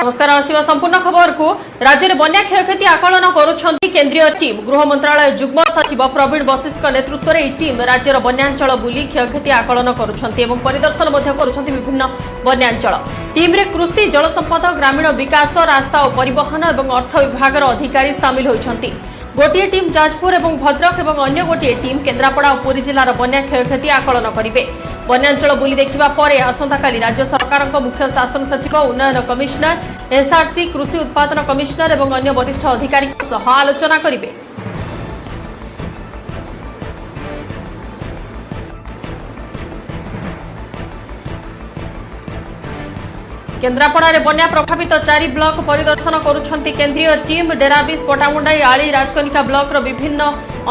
नमस्कार आसिबा संपूर्ण खबर को राज्य में बन्या क्षयक्षति आकलन करुछंती केंद्रीय टीम। गृह मंत्रालय जुग्म सचिव प्रवीण वशिष्ठ नेतृत्व में टीम राज्यर बन्यांचल बुली क्षयक्षति आकलन करुछंती एवं परिदर्शन मध्य करुछंती विभिन्न बन्यांचल। टीम रे कृषि जल संपद ग्रामीण विकास रास्ता और परिवहन एवं अर्थ विभाग अधिकारी सामिल होइछंती। गोटे टीम जाजपुर एवं भद्रक एवं अन्य गोटे टीम केन्द्रापड़ा और पुरी जिलार बन्या क्षयक्षति आकलन करिवे। बन्यांचल बुली देखिबा परे आसंताकाली राज्य सरकार मुख्य शासन सचिव उन्नयन कमिशनर एसआरसी कृषि उत्पादन कमिशनर एवं अन्य वरिष्ठ अधिकारी सह आलोचना करिवे। केन्द्रापड़ा रे बन्या प्रभावित 4 ब्लॉक परिदर्शन करुछंती केंद्रीय टीम। डेराबिस पटामुंडाई आली राजकनिका ब्लॉक रो विभिन्न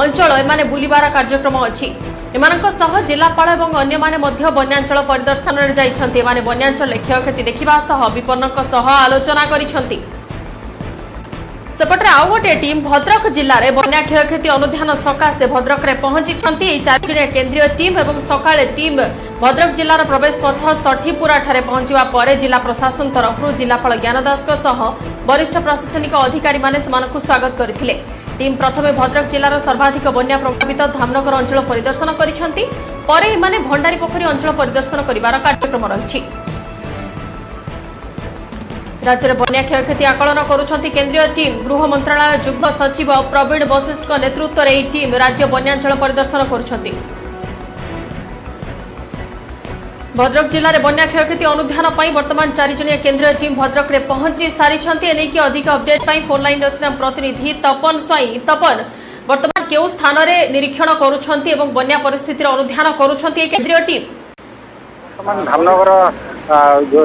अंचल एमाने बुलिबार कार्यक्रम अछि। एमानक सह जिलापाल एवं अन्य माने मध्य बन्यांचल परिदर्शन रे जाइछंती। एमाने बन्यांचल क्षयक्षति देखिबा सह विपन्नक सह आलोचना करिछंती। सेपटे आउ गोटे टीम भद्रक जिले में बन्या क्षयक्षति अनुधान सकाशे भद्रक रे पहुंची। 4 जणिया केंद्रीय टीम एवं सकाळे टीम भद्रक जिलार प्रवेश पथ सठीपुरा ठारे पहुंचवा परे जिला प्रशासन तरफ जिलापाल ज्ञानदास वरिष्ठ प्रशासनिक अधिकारी माने सेमानकु स्वागत करथिले। टीम प्रथमे भद्रक जिलार सर्वाधिक बन्या प्रभावित धामनगर अंचल परिदर्शन करिसेंती। परे एमाने भंडारी पोखरी अंचल परिदर्शन करिवार कार्यक्रम रहिछि। राज्य में बन्या क्षयक्षति आकलन करुछंती केंद्रीय टीम। गृह मंत्रालय जुग्म सचिव प्रवीण वशिष्ठ नेतृत्व में टीम राज्य बन्यांचल परिदर्शन करुछंती। भद्रक जिले में बन्या क्षयक्षति अनुधान वर्तमान 4 जणिया केंद्रीय टीम भद्रक रे पहुंची सारी। एनेकी अधिक अपडेट फोन लाइन अच्छे प्रतिनिधि तपन स्वाई। तपन, वर्तमान केउ स्थान रे निरीक्षण करुछंती एवं बन्या परिस्थितिर अनुधान करुछंती केंद्रीय टीम? वर्तमान धामनगर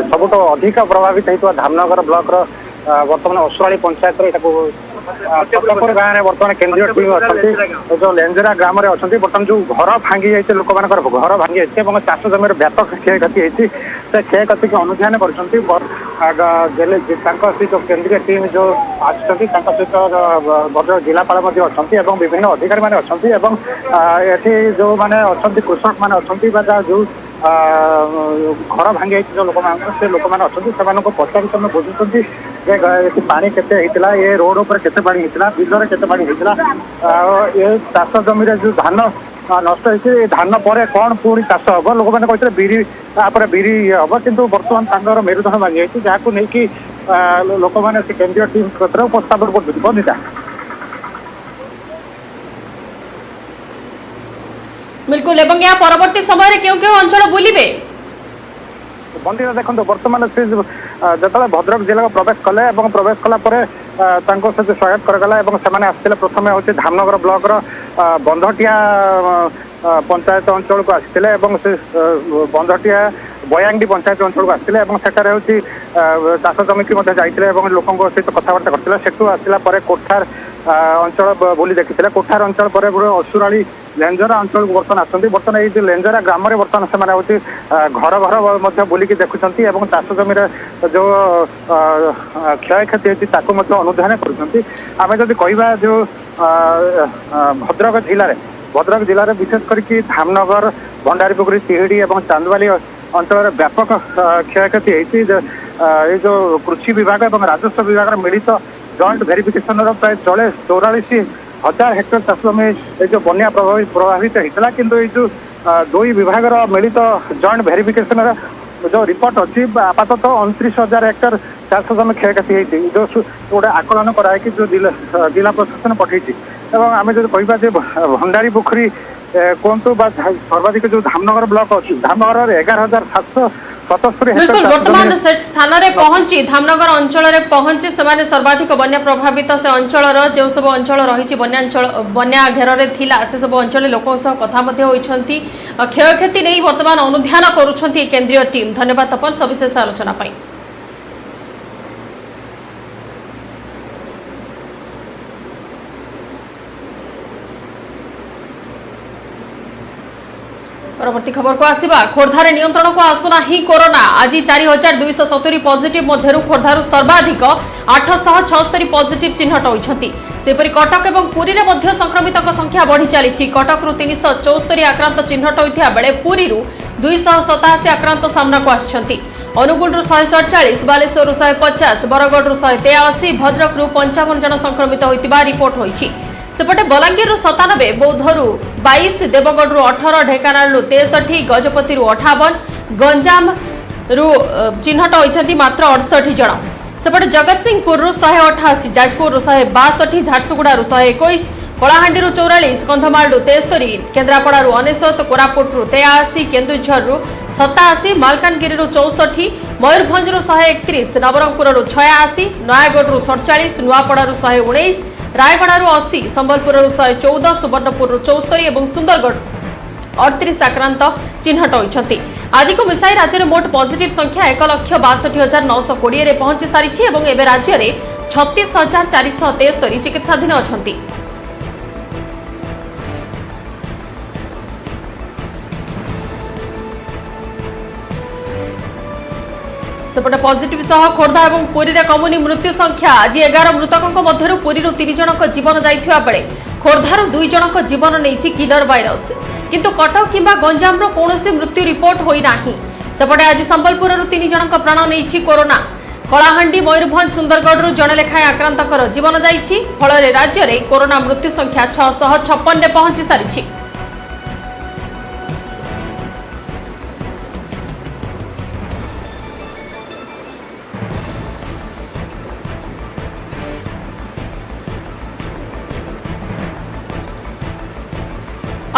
सबुठ अधिक प्रभावित होता धामनगर ब्लॉक वर्तमान असुराली पंचायत गाँव में वर्तमान केंद्रीय टीम अच्छा जो लेंजरा ग्राम में अच्छा बर्तमान जो घर भांगी जाइए लोक मान घर भांगी जाइए चाष जमी व्यापक क्षयक्षति होती से क्षयक्षति की अनुधान कर जो केंद्रीय टीम जो आसती सहित भद्रक जिलापाल अच्छा विभिन्न अधिकारी मैंने अच्छा ये जो मैंने अच्छा कृषक मैंने अच्छा जो घर भांगी जो लोक से लोक मैंने अच्छा पचार तुम बुझुंट पानी केते होता ये रोड उपर केते पानी होता बिलर केते पानी होता ये चाष जमी जो धान नष्ट होती धान पर कौन पुणी चाष हम लोक मैंने कहते बिरी बिरी हम कितु बर्तमान मेरुदंड भांगी जाती जहाँ नहीं लोक मैंने केंद्रीय टीम क्षेत्र उपस्थापन कर बंदिता। बिल्कुल एवं या परवर्ती समय क्यों क्यों अंचल बुलिबे बंदिता देखो बर्तमान से जो भद्रक जिला को प्रवेश कले प्रवेश कलापर सहित स्वागत करगला से आसते प्रथम हूँ धामनगर ब्लॉक बंधटिया पंचायत अंचल को आसते से बंधटिया बयांडी पंचायत अंचल को आसते सेठार हूँ चाष जमी की जाते लोकों सहित कथबार्ता करते सेठू आसला कोठार अंचल बुली देखी कोठार अंचल पर असुराली लेंजरा अंचल को बर्तमान ये लेंजरा ग्राम में बर्तमान से घर घर बुलिकी देखुं चाष जमी जो क्षयक्षति होती अनुधान करें जदि कहवा जो भद्रक जिले में विशेष करके धामनगर भंडारी पोखरी तिहिड़ी और चांदवाली अंचल व्यापक क्षयक्षति होती ये जो कृषि विभाग और राजस्व विभाग मिलित जॉइंट वेरिफिकेशन प्राय 44,000 हेक्टर चाष जमी जो बन्या प्रभावित होता किंतु ये जो 2 विभाग मिलित जॉइंट वेरिफिकेशन जो रिपोर्ट अच्छी आपातत 29,000 हेक्टर चाष जमी क्षयक्षति होती जो गोटे आकलन कराई जो जिला प्रशासन पठेगी आम जो कह भंडारी पोखरी कहतु सर्वाधिक जो धामनगर ब्लॉक अच्छी धामनगर 11,777 बिल्कुल वर्तमान से स्थान रे पहुंची धामनगर अंचल रे पहुंची से सर्वाधिक बन्या प्रभावित से अंचल जो सब अंचल रही बन्या घेर रे थिला से सब अंचल लोकों सह कथा मध्ये होइछंती क्षयक्षति नहीं वर्तमान अनुध्यान करुछंती केंद्रीय टीम। धन्यवाद तपन सविशेष आलोचना पाई। परवर्ती खबर को आसिबा खोर्धारे नियंत्रण को आसुना ही कोरोना। आज 4,270 पॉजिटिव मध्यरु खोर्धारु सर्वाधिक 876 पॉजिटिव चिन्हट होइछंती। सेपरि कटक एवं पुरी रे मध्य संक्रमितक संख्या बढ़ी चली। कटक रु 374 आक्रांत चिन्हट होइथिया बेले पुरी रु 287 आक्रांत सामना को आछंती। अनुगुल 147, बालेश्वर 150, बरगढ़ 183, भद्रक 55 जन संक्रमित होता रिपोर्ट होती। सेपटे बलांगीर 97, बौद्धर 22, देवगढ़ 18, ढेकानाल 63, गजपति 58, गंजाम चिन्हट होती मात्र 68 जन। सेपटे जगतसिंहपुर 188, जाजपुर 162, झारसुगुड़ा 121, कलाहांडी 44, कंधमाल 73, केन्द्रापड़ा 99, कोरापुट 83, केन्दुझर 87, मालकानगिरी 64, मयूरभंज 131, नवरंगपुर 86, नयागढ़ 47, नुआपड़ा 119, रायगढ़ 80, संबलपुर 114, सुवर्णपुर 74 और सुंदरगढ़ 38 आक्रांत चिन्हट होती। आज को मिसाई राज्य में मोट पॉजिटिव संख्या 1,62,920 रे पहुंची सारी एवं राज्य में 36,473 चिकित्साधीन अच्छा। सेपटे पॉजिटिव सह खोर्धा और पुरी रे कमुनी मृत्यु संख्या। आज 11 मृतकों मध्य पुरी 3 जनक जीवन जाइथिबा बेले खोर्धार 2 जनक जीवन नहीं किलर भाइरस, किंतु कटक किंबा गंजाम कौन मृत्यु रिपोर्ट होना। सेपटे आज संबलपुर 3 जनक प्राण नहीं कोरोना। कलाहांडी मयूरभंज सुंदरगढ़ जड़े लेखाएं आक्रांतर जीवन जाइछि। फल राज्य में कोरोना मृत्यु संख्या 656 रे पहुंची सारी।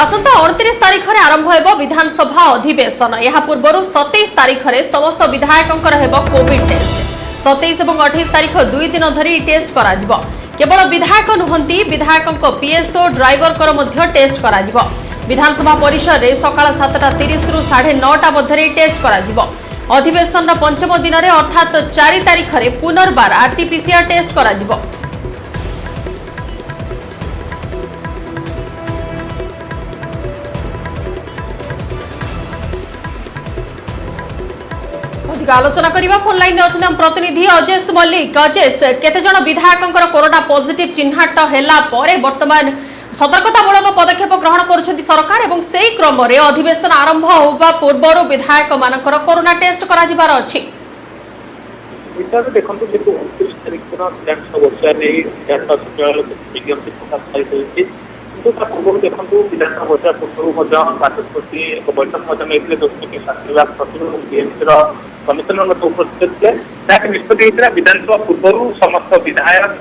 आसंता 29 तारीख में आरंभ हो विधानसभा अधिवेशन। यह पूर्व 27 तारीख में समस्त विधायकों कोविड टेस्ट। 27 और 28 तारीख 2 दिन धरी टेस्ट करा जिवो। केवल विधायक नुहंती, विधायकों पीएसओ ड्राइवर टेस्ट करा जिवो। विधानसभा परिसर में सकाळ 7:30 रु 9:30 मध्य टेस्ट करा जिवो। अधिवेशन पंचम दिन में अर्थात 4 तारीख में पुनर्बार आरटीपीसीआर टेस्ट करा जिवो। आलोचना करबा फोन लाइन में अच्छे प्रतिनिधि अजेश मल्लिक। अजेश, केते जन विधायकों कोरोना पॉजिटिव चिन्हट हैला परे वर्तमान सतर्कतामूलक पदक्षेप ग्रहण करुछंती सरकार एवं सेही क्रम रे अधिवेशन आरंभ होबा पूर्व विधायक मानकर कोरोना टेस्ट करा जिबार अछि। विचार देखंतु जे 29 तारिख दिन विधानसभा बच्चा नै डाटा सचिवालय विज्ञप्ति प्रकाश पाइछि, किंतु ता पूर्व देखंतु विधानसभा बच्चा पूर्व मध्य बाचस्पति एक बैठक मध्य नेतृत्व दोस्ती के साथ विभाग सचिव बीएमसी रो कमिशनर उपस्थित थे। निष्पत्ति विधानसभा पूर्व समस्त विधायक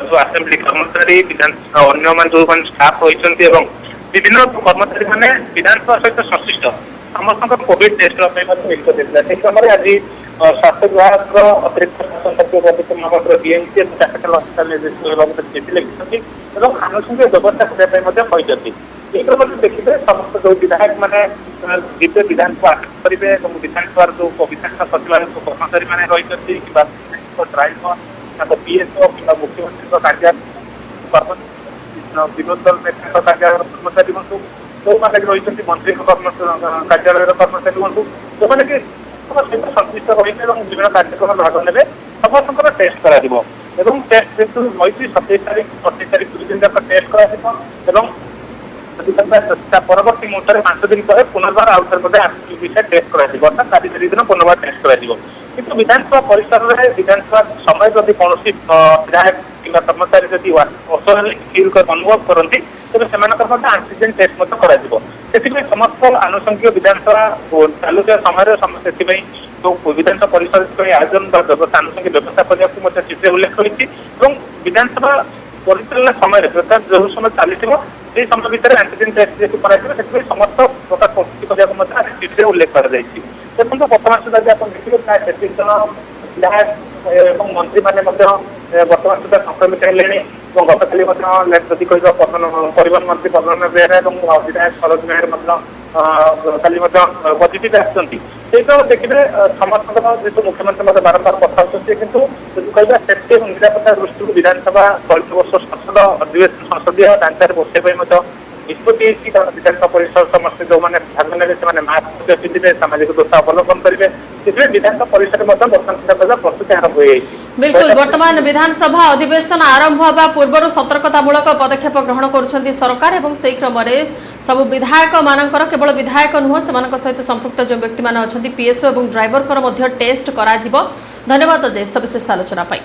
जो आसेम्बली कर्मचारी विधानसभा अन्य जो स्टाफ होती विभिन्न कर्मचारी मैंने विधानसभा सहित संश्लिष्ट समस्त कोविड टेस्ट निष्पत्ति से क्रम आज स्वास्थ्य विभाग अतिरिक्त शासन सचिव महामंत्र बीएमसी कैपिटाल हस्पिटाल निर्देशक चिठी लिखिं और आनुषंगिक व्यवस्था करने ये क्रम देखिए समस्त जो विधायक मैंने जिते विधानसभा करेंगे विधानसभा जो विधानसभा सचिवालय जो कर्मचारी मैंने रही ड्राइवर पीएसओ कि मुख्यमंत्री कार्यालय विरोधी दल नेता कार्यालय कर्मचारी हूँ जो मैंने रही मंत्री कार्यालय कर्मचारी हूँ जो मैंने कि सहित संश्लिष्ट रही विभिन्न कार्यक्रम भाग ने समस्त टेस्ट कर टेस्ट जेहतु रही 27 तारीख 28 तारीख 2 दिन तक टेस्ट कर परवर्ती मुहूर्त में 5 दिन पर पुनर्बार आउटर टेस्ट कर 4 दिन पुनर्बार टेस्ट कर किंतु विधानसभा परिसर में विधानसभा समय जदि कौन विधायक कि कर्मचारी जदि असहज फील अनुभव करती तेज से आंटीजेन टेस्ट कर समस्त आनुषंगिक विधानसभा चालू समय से जो विधानसभा परिसर आयोजन व्यवस्था आनुषंगिक व्यवस्था करने चिठी उल्लेख कर विधानसभा परिचालन समय जो समय चली से समय भितर आंटीजेन टेस्ट जेहतु समस्त प्रकार प्रस्तुति करने चिठी उल्लेख कर देखो बर्तमान सुधा आप देखिए प्राय 33 जन विधायक और मंत्री मैंने बर्तमान सुधा संक्रमित है। गतकाली जदि कह परिवहन मंत्री पवन बेहरा और विधायक सरोज बेहरा काली पजिटिव आसती देखिए समस्त जेहतु मुख्यमंत्री बारंबार कथा किंतु कह सेफ्टी और निरापत्ता दृष्टि विधानसभा चलित वर्ष संसद अधिवेशन संसदीय ढांचार बसाई निष्पत्ति विधानसभा परिसर समस्त जो मैंने भाग ने मास्क पिंधे सामाजिक दूरता अवलंबन करेंगे इसलिए विधानसभा परिसर में वर्तमान सुधा प्रस्तुति आरंभ हो जाएगी। बिल्कुल वर्तमान विधानसभा अधिवेशन आरंभ होगा पूर्व सतर्कतामूलक पदक्षेप ग्रहण करुछंती सरकार एवं से क्रम सब विधायक मानकर केवल विधायक नुह से सहित संपृक्त जो व्यक्ति मान अच्छा पीएसओ और ड्राइवर टेस्ट करा जिवो। धन्यवाद अजय सविशेष आलोचना पाई।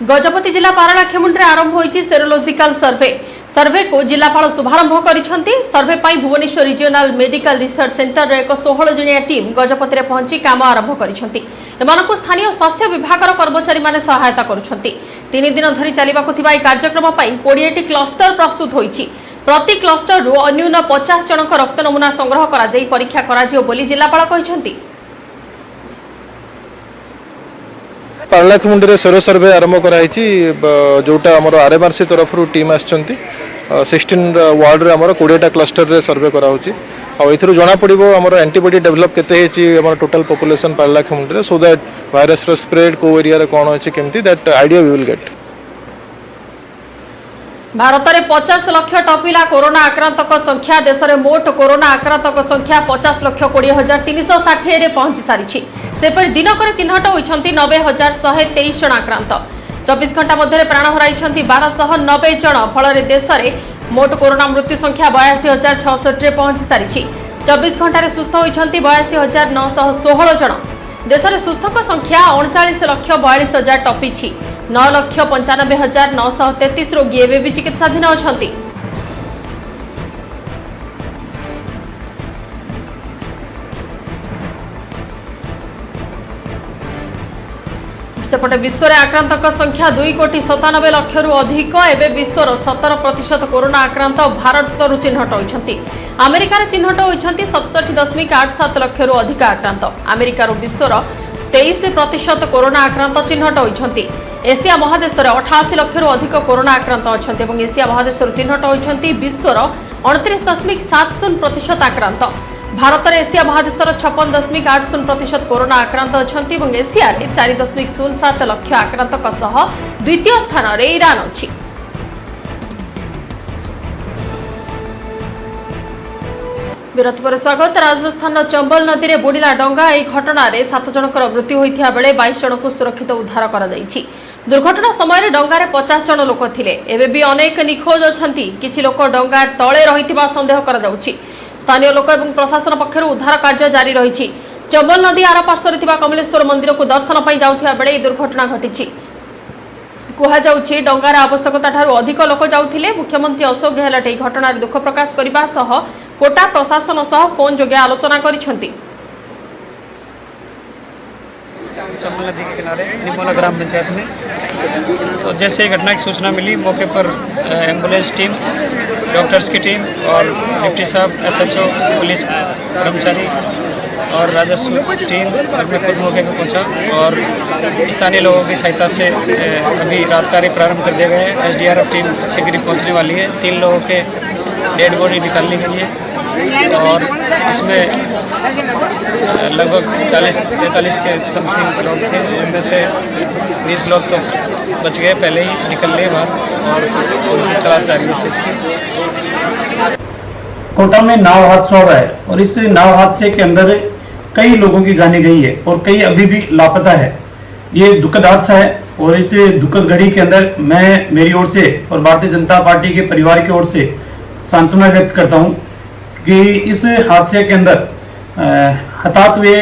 गजपति जिला पारलाखेमुंडी आरंभ होईची सेरोलॉजिकल सर्वे को जिलापाल शुभारंभ करिसेंती। सर्वे पाई भुवनेश्वर रिजियोनाल मेडिकल रिसर्च सेंटर रे एक 16 जणिया टीम गजपति रे पहुंची काम आरंभ करिसेंती। एमानकु स्थानीय स्वास्थ्य विभागर कर्मचारी माने सहायता करुछंती। 3 दिन धरी चलिबाकु थिबा ए कार्यक्रम पाई 20 टी क्लस्टर प्रस्तुत होईची। प्रति क्लस्टर रु अन्यून 50 जनक रक्त नमूना संग्रह करा जाई परीक्षा करा जियो बोली जिलापाल कहिसेंती। पारलाखेमुंडी सेरो सर्वे आरंभ कराई जोटा आमर आरएमआरसी तरफ टीम आछंती 16 वार्ड रे आमर 20टा क्लस्टर रे सर्वे कराउची आ एथरो जना पड़िबो आमर एंटीबॉडी डेवलप केते हेची आमर टोटल पॉपुलेशन पारलाखेमुंडी रे सो दैट वायरस रो स्प्रेड को एरिया रे कोन होची केमती that idea we will get. Bharat में 50 लाख टपिला कोरोना आक्रांतक संख्या। देश में मोट कोरोना आक्रांतक संख्या 50,20,360 रे पहुंची सारी। सेपरि दिनकर चिन्हट होती 90,123 जन आक्रांत। 24 घंटा मध्य प्राण हराई 1290 जन। फल देश में मोट कोरोना मृत्यु संख्या 82,660 रे पहुंची सारी। 24 घंटे सुस्थ होती 82,916 जन। देश में सुस्थक संख्या 39,42,000 टपी 9,95,933 रोगी एवं भी चिकित्साधीन अच्छा। सेपटे विश्व में आक्रांतक संख्या 2,97,00,000 रु अधिक। एवं विश्वर 17% कोरोना आक्रांत भारत चिन्हट होती। अमेरिकार चिन्हट होती 67.87 लाख रु अधिक आक्रांत। अमेरिकार विश्वर 23% कोरोना आक्रांत चिन्हट होती। एशिया महादेश में 88 लाख रु अधिक कोरोना आक्रांत अच्छा। एशिया महादेश चिन्हट होती विश्वर 29.70% आक्रांत। भारत में एशिया महादेश 56.80% कोरोना आक्रांत अच्छा। एशिया 4.07 लाख आक्रांतक सह द्वितीय स्थान में ईरान अच्छी। विरति पर स्वागत। राजस्थान चंबल नदी में बुड़िला डंगा। यह घटना 7 जनकर मृत्यु होता बेले 22 जन को सुरक्षित उद्धार कर दुर्घटना समय डंगार 50 जन लोक थिले। एबे भी अनेक निखोज अछंती। किछि लोक डंगा तले रहितिबा संदेह करा जाउछि। स्थानीय लोक एवं प्रशासन पक्षर उद्धार कार्य जारी रही। चंबल नदी आर पार्श्वर थिबा कमलेश्वर मंदिर को दर्शन पई जाउथिबा बेले यह दुर्घटना घटिछि। कुहाଯାଉଛି डंगार आवश्यकता ठारू अधिक लोक जाउथिले। मुख्यमंत्री अशोक गहलोत ଏହି घटनाରେ दुख प्रकाश କରିବା सह कोटा प्रशासन सह फोन जोगे आलोचना करिसेंती। चंबल नदी के किनारे निमोला ग्राम पंचायत में तो जैसे घटना की सूचना मिली मौके पर एम्बुलेंस टीम, डॉक्टर्स की टीम और डिप्टी साहब, एसएचओ, पुलिस कर्मचारी और राजस्व टीम अपने खुद मौके पर पहुंचा और स्थानीय लोगों की सहायता से अभी राहत कार्य प्रारंभ कर दिए गए हैं। एसडीआरएफ टीम शीघ्र पहुंचने वाली है। 3 लोगों के डेड बॉडी निकालने के लिए और इसमें लगभग 40-43 के समथिंग लोग थे। इनमें से 20 लोग तो बच गए, पहले ही निकल लिए बाहर और उनकी तलाश जारी है। इसकी कोटा में नाव हादसा हुआ है और इस नाव हादसे के अंदर कई लोगों की जाने गई है और कई अभी भी लापता है। ये दुखद हादसा है और इस दुखद घड़ी के अंदर मैं मेरी ओर से और भारतीय जनता पार्टी के परिवार की ओर से सांत्वना व्यक्त करता हूं कि इस हादसे के अंदर हताहत हुए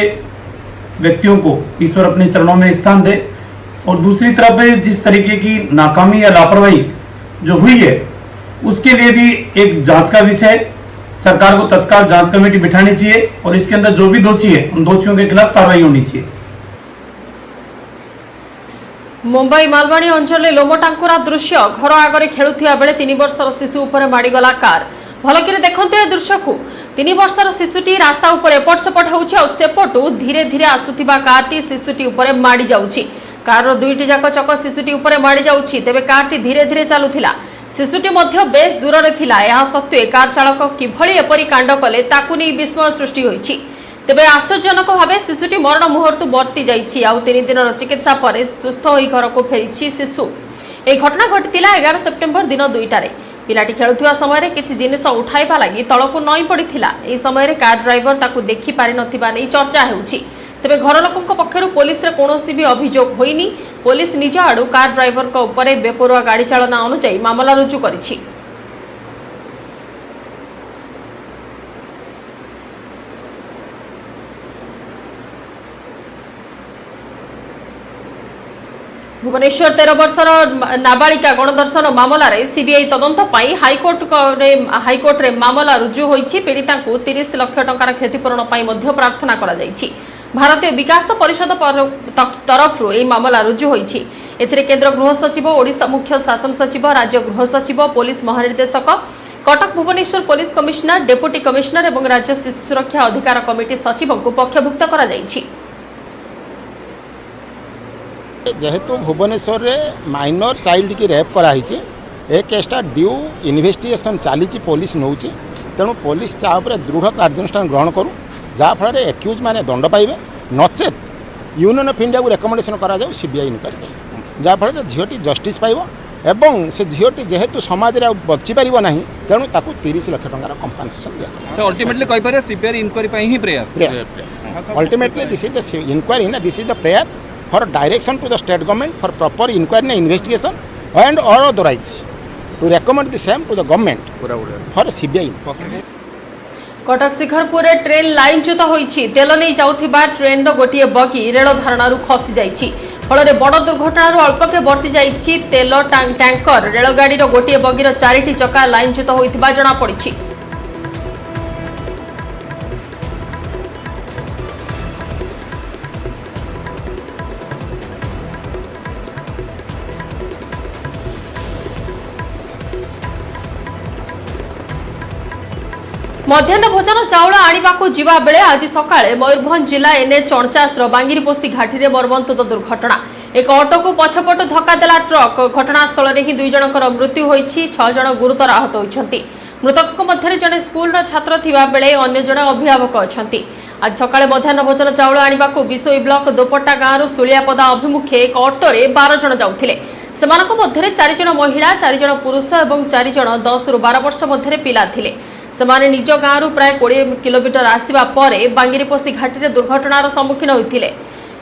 व्यक्तियों को ईश्वर अपने चरणों में स्थान दे और दूसरी तरफ जिस तरीके की नाकामी या लापरवाही जो हुई है उसके लिए भी एक जांच का विषय सरकार को तत्काल जांच कमेटी बिठानी चाहिए और इसके अंदर जो भी दोषी है उन दोषियों के खिलाफ कार्रवाई होनी चाहिए। मुंबई मालवाणी अंचल लोमटांकुरा दृश्य। घर आगे खेलुथिबा बेले 3 वर्षर शिशु उपर माड़ीगला कार। भलकिरे देखंतु ए दृश्य को। 3 वर्षर शिशुटी रास्ता उपर एपट सेपट होउछि और सेपटू धीरे धीरे आसुथिबा कारटी शिशुटी उपर माड़ी जाउछि। कार 2टी जाक चक शिशुटी उपर माड़ी जाउछि। तेबे कारटी धीरे धीरे चालुथिला। शिशुटी मध्य बेस दूर रे थिला। यह सत्वे कार चालक किभଳି एपरि कांड कले ताकू नै विस्मय सृष्टि होइछि। तेबे आश्चर्यजनक भावे शिशुटी मरण मुहूर्त बर्ती जाइछि। आउ 3 दिनर चिकित्सा पर सुस्थ होई घर को फेरिछि शिशु। ए घटना घटितिला 11 सेप्टेम्बर दिन 2टारे। पिलाटी खेलुवा समय किसी जिनिस उठाइबा लगी तलक नई पड़ता। यह समय कार ड्राइवर ताकू देखि पारि नथिबा नै चर्चा हेउछि। तेबे घर लोकंक पक्षरु पुलिस रे कोनोसी भी अभियोग होइनी। पुलिस निज आडू कार ड्राइवर को ऊपर बेपरुआ गाड़ी चालना अनुसार मामला रुजु करिछि। भुवनेश्वर 13 वर्षर नाबालिका गणदर्शन मामला रे सीबीआई तदंत पाई हाईकोर्ट रे मामला रुजु होईछि। पीड़िता को 30 लाख टंकार क्षतिपूरण पाई मध्य प्रार्थना करा जाईछि। भारतीय विकास परिषद तरफरु एही मामला रुजु होईछि। एथिरे केंद्र गृह सचिव, ओडिशा मुख्य शासन सचिव, राज्य गृह सचिव, पुलिस महानिर्देशक, Cuttack Bhubaneswar police commissioner, deputy commissioner एवं राज्य शिशु सुरक्षा अधिकार कमिटी सचिव को पक्षभुक्त करा जाईछि। जेहेतु भुवनेश्वर रे माइनर चाइल्ड की रेप कराई ए केसटा ड्यू इन्वेस्टिगेशन चली पुलिस नौ तेणु पुलिस चाहे दृढ़ कार्यानुष्ठान ग्रहण करूँ जहाँफल एक्यूज मैंने दंड पाइबे नचेत यूनियन ऑफ इंडिया को रेकमेंडेशन करा जाऊ सीबीआई इनक्वारी जहाँफल झीटी जस्टिस पाइब एवं से झीटी जेहेतु समाज में बची पार ना तेणु ताकू 30 लाख टंकार कंपनसेशन दिया। अल्टीमेटली कहि पारे सीबीआई इनक्वारी ही prayer ultimately this is the inquiry ना this is the prayer for direction to the state government for proper inquiry and investigation and or otherwise to recommend the same to the government for CBI. Cuttack Shikharpur train लाइनच्युत होईछि। तेल नहीं जाउथिबा train रो गोटिए बगी rail धारणारु खसी जाईछि। फल बड़ दुर्घटनार अल्पके बर्ती जाईछि। तेल टैंकर रेलगाड़ी रो गोटिए बगीर 4टी चक्का लाइनच्युत होइथिबा जणा पड़िछि। मध्याह्न भोजन चाउल आनिबाकू जिबा बेले आज सकाळे मयूरभंज जिला एनएच 49 बांगिरपोसी घाटी रे मर्मन्तुद दुर्घटना। एक ऑटो को पछपटु धक्का देला ट्रक। घटनास्थल रे ही 2 जनकर मृत्यु होईछि। 6 जन गुरुतर आहत होइछन्ति। मृतकक मध्यरे जने स्कूल छात्र थिबा बेले अन्य जने अभिभावक अछन्ति। आज सकाळे मध्याह्न भोजन चाउल आनिबाकू बिसोई ब्लॉक दोपट्टा गाँव सुलियापदा अभिमुखे एक ऑटो रे 12 जन जाउथिले। सेमानक मध्यरे 4 जन महिला, 4 जन पुरुष एवं 4 जन 10 रु 12 वर्ष मध्यरे पिला थिले। सेमाने निज गाँव प्राय 20 किलोमीटर आसिबा परे बांगिरपोसी घाटी रे दुर्घटनार सम्मुखीन होइथिले।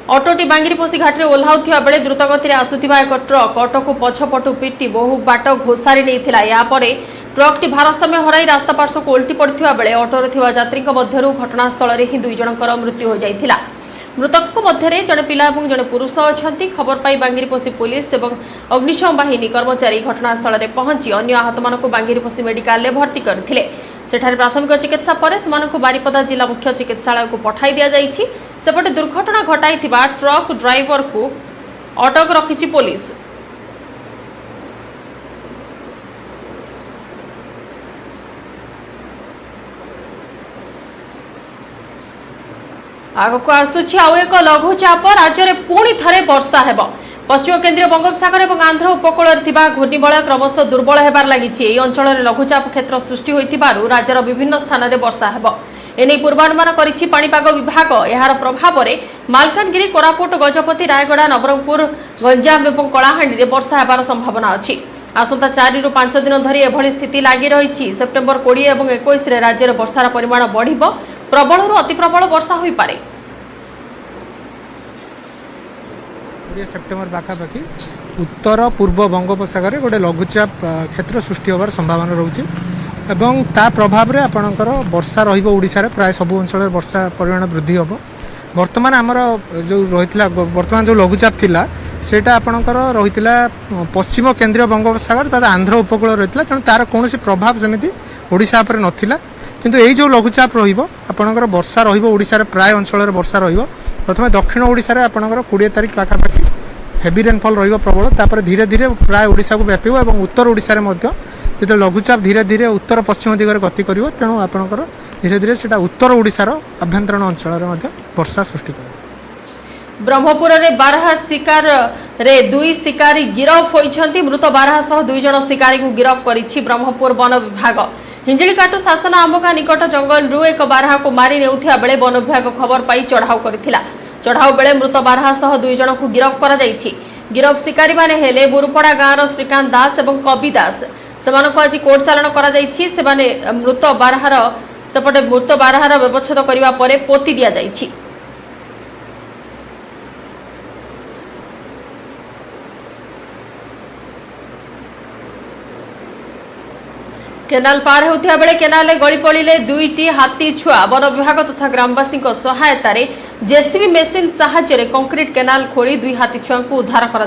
ऑटोटी बांगिरपोसी घाटी रे ओल्हाउथिबा बेले द्रुतगति रे आसुथिबा एक ट्रक ऑटो को पछपटु पिटी बहु बाट घोसारी नैथिला। या परे ट्रकटी भारसाम्य हराई रास्ता पार्श्व को उल्टी पड़थिबा बेले ऑटोरे थिबा यात्रीक मध्यरु घटनास्थल रे ही 2 जनकर मृत्यु हो जाइथिला। मृतक मध्य जड़े पिला और जड़े पुरुष अच्छा। खबर पाई बांगिरपोसी पुलिस और अग्निशम बाहिनी कर्मचारी घटनास्थल में पहुंची अन्य आहत मान बांगिरपोसी मेडिकल भर्ती करथिले। सेठारे प्राथमिक चिकित्सा पर से बारिपदा जिला मुख्य चिकित्सालय को पठाई दिया जाइछि। सेपटे दुर्घटना घटाइथिबा ट्रक ड्राइवर को अटक रखिछि पुलिस। आगक आसुछि आउ एक लघुचाप राज्य में पुणी थे वर्षा हेब। पश्चिम केन्द्रीय बंगोपसागर और आंध्र उपकूल घूर्णिबलय क्रमशः दुर्बल होबार लगी। अंचल में लघुचाप क्षेत्र सृष्टि होइतिबारु राज्यर विभिन्न स्थान में वर्षा हेब। एने पूर्वानुमान करिछि पाणीपाग विभाग। यार प्रभाव में मालकानगिरी, कोरापुट, गजपति, रायगड़ा, नवरंगपुर, गंजाम और कलाहांडी में वर्षा हेबार संभावना अछि। आसंता 4 ରୁ 5 दिन धरी एभली स्थिति लगी रही। सेप्टेम्बर 20 और 21 रे राज्य में वर्षार परिमाण बढ़िब। प्रबल अति प्रबल वर्षा हो पारे। सेप्टेम्बर पाखापाखि उत्तर पूर्व बंगोपसागर गोटे लघुचाप क्षेत्र सृष्टि होबार संभावना रोचे एवं ता प्रभाव में आपणकर वर्षा रही प्राय सबू अंचल वर्षा परिमाण वृद्धि हम। बर्तमान आमर जो रही बर्तमान जो लघुचाप थिला सेटा आपणकर रही पश्चिम केन्द्रीय बंगोपसागर तथा आंध्र उपकूल रही तेणु तार कौन प्रभाव सेमती ओडिशा उपर नथिला। किंतु यही जो लघुचाप रहा वर्षा रही प्राय अंचल वर्षा रही। प्रथम दक्षिण ओडिशा रे आपणकर 20 तारिख पाखापाखि हेवी रेनफॉल रही प्रबल। तापर धीरे धीरे प्राय ओडिशा को व्यापी और उत्तर ओडिशा रे जो लघुचाप धीरे धीरे उत्तर पश्चिम दिगरे गति करिवो तेणु आपणकर धीरे धीरे सेटा उत्तर ओडिशार आभ्यंतरण अंचल वर्षा सृष्टि कर। ब्रह्मपुर रे बारहा शिकार रे 2 शिकारी गिरफ होइछन्ति। मृत बारहा सह 2 जन शिकारी को गिरफ करिछि ब्रह्मपुर वन विभाग। हिंजिलीकाटू शासन आंबगा निकट जंगल रु एक बारहा को मारी नेउथिया बेले वन विभाग खबर पाई चढ़ाऊ करथिला। चढ़ाऊ बेले मृत बारहा सह 2 जन को गिरफ करा जाइछि। गिरफ शिकारी माने हेले बुरुपड़ा गाँव श्रीकांत दास और कवि दास। ସେମାନଙ୍କୁ ଆଜି କୋର୍ଟ ଚାଲାଣ କରାଯାଇଛି। ସେମାନେ ମୃତ ବାରହାର ସେପଟେ ମୃତ ବାରହାର ବ୍ୟବଚ୍ଛେଦ କରିବା ପରେ ପୋତି ଦିଆଯାଇଛି। केनाल पार होता बेले केनाले गली पड़े दुईटी हाथी छुआ वन विभाग तथा ग्रामवासी सहायतार जेसीबी मेसीन साहाय्य कंक्रीट केनाल खोली दुई हाथी छुआ को उद्धार कर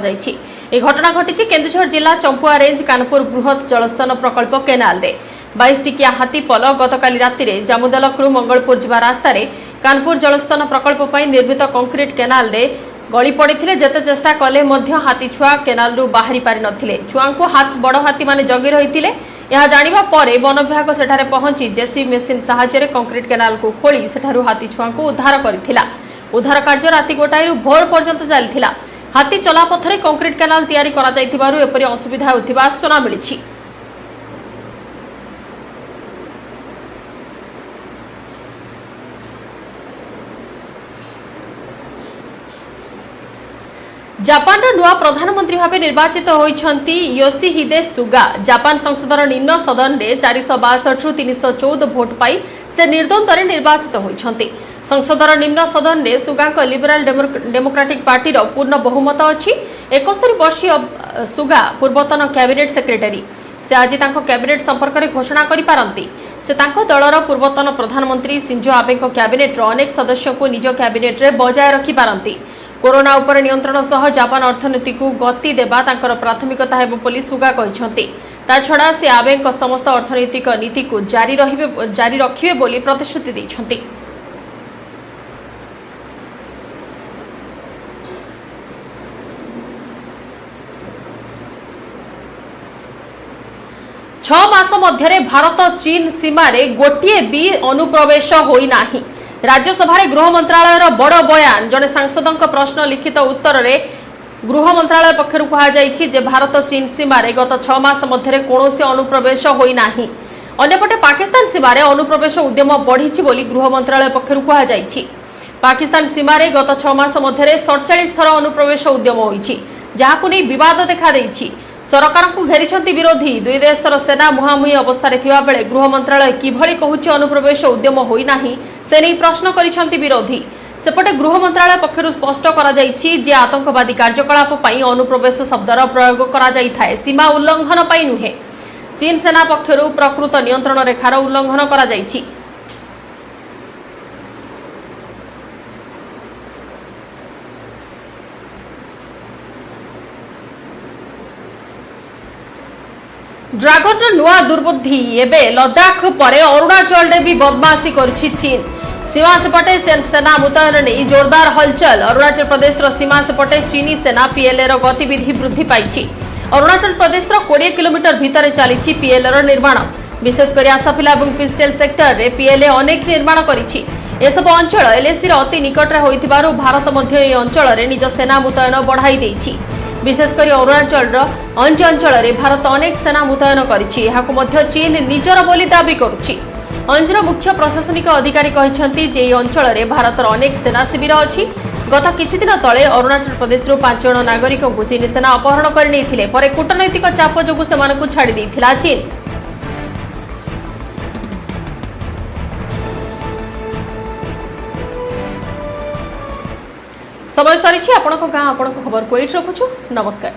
घटना घटी केन्दुझर जिला चंपुआ रेंज कानपुर बृहत जलसेचन प्रकल्प केनाल रे 22 टिकिया हाथी पल गतकाली राति जामुदलकरू मंगलपुर जावा रास्ता कानपुर जलसेचन प्रकल्प निर्मित कंक्रीट केनाल रे गली पड़े जेते चेष्टा कले हाथी छुआ केनाल रु बाहरी पारि नथिले। छुआ को बड़ हाथी माने जगी रही यह जानिबा परे वन विभाग सेठारे पहुंची जेसीबी मेसीन साहाय्य कंक्रीट केनाल को खोली सेठारु हाथी छुआ को उद्धार करथिला। उद्धार कार्य राति गोटाई भोर पर्यंत चलथिला। हाथी चलापथरे कंक्रीट केनाल तैयारी करा जायथिबारु एपरि असुविधा होथिबा सूचना मिलिछि। जापान नुआ प्रधानमंत्री भाव निर्वाचित होइछंती योशिहिदे सुगा। जापान संसदर निम्न सदन में 462 रु 314 भोट पाई से निर्द्वंद्व निर्वाचित होइछंती। संसदर निम्न सदन में सुगा लिबराल डेमोक्रेटिक पार्टी पूर्ण बहुमत अच्छी। 71 वर्षीय सुगा पूर्वतन कैबिनेट सेक्रेटरी। से आज कैबिनेट संपर्क में घोषणा करिपारंती। से दलर पूर्वतन प्रधानमंत्री शिंजो आबे कैबिनेट अनेक सदस्यों को निज कैबिनेट रे बजाय रखिपारंती। कोरोना उपर नियंत्रण सह जापान अर्थनीति को गति देबा तांकर प्राथमिकता हेबो बोली सुगा कहिसंती। ता छडा से आबे समस्त अर्थनैतिक नीति को जारी रखिबे बोली प्रतिश्रुति दैछंती। छह मास मध्य भारत चीन सीमा रे गोटिए भी अनुप्रवेश होई नाही। राज्यसभा गृह मंत्रालय बड़ बयान। जड़े सांसद प्रश्न लिखित उत्तर में गृह मंत्रालय पक्षर कहुई भारत चीन सीमा गत 6 मास मध्य कौन अनुप्रवेश होना। अंपटे पाकिस्तान सीमा अनुप्रवेश उद्यम बढ़ी गृह मंत्रालय पक्षर कहुई। पाकिस्तान सीमा गत 6 मास मध्य 47 थर अनुप्रवेश उद्यम होती जहां विवाद देखा सरकार को घेरी विरोधी। दुई देशर सेना मुहांमुही अवस्था बेले गृह मंत्रालय किभली कहूछि अनुप्रवेश उद्यम होना से नहीं प्रश्न करिसेंति विरोधी। सेपटे गृह मंत्रालय पक्षरु स्पष्ट करा जायछि जे आतंकवादी कार्यकलाप पई अनुप्रवेश शब्दर प्रयोग करा जायथाय, सीमा उल्लंघन पई नुहे। चीन सेना पक्षरु प्रकृत नियंत्रण रेखार उल्लंघन करा जायछि। ड्रागन नुआ दुर्बुद्धि एबे लद्दाख परे अरुणाचल रे भी बदमाशी करछि चीन। सीमा सेपटे सेना मुतयन नहीं जोरदार हलचल। अरुणाचल प्रदेश सीमा सेपटे चीनी सेना पीएलए गतिविधि वृद्धि पाई। अरुणाचल प्रदेश 20 किलोमीटर भितर चली पीएलए निर्माण। विशेषकर आसाफिला और पिस्टेल सेक्टर रे पीएलए अनेक निर्माण करिछि। एसबु अंचल एलएसी अति निकटरे होइथिबारु भारत मध्य ए अंचल रे निज सेना मुतयन बढ़ाई देछि। विशेषकर अरुणाचल अंच अंचल भारत अनेक सेना मुतयन करिछि। एहाकु मध्य चीन निजर बोली दाबी करुछि। अंचर मुख्य प्रशासनिक अधिकारी कहिसंती जे अंचल रे भारतर अनेक सेना शिविर अछि। गत किछि दिन तले अरुणाचल प्रदेश 5 जन नागरिकों को चीन सेना अपहरण कर नैथिले परे कूटनैतिक चाप जोगु सेमानकु छाड़ी दैथिला चीन। समय सरी आपन गाँ आपन खबर को एट रखुछु। नमस्कार।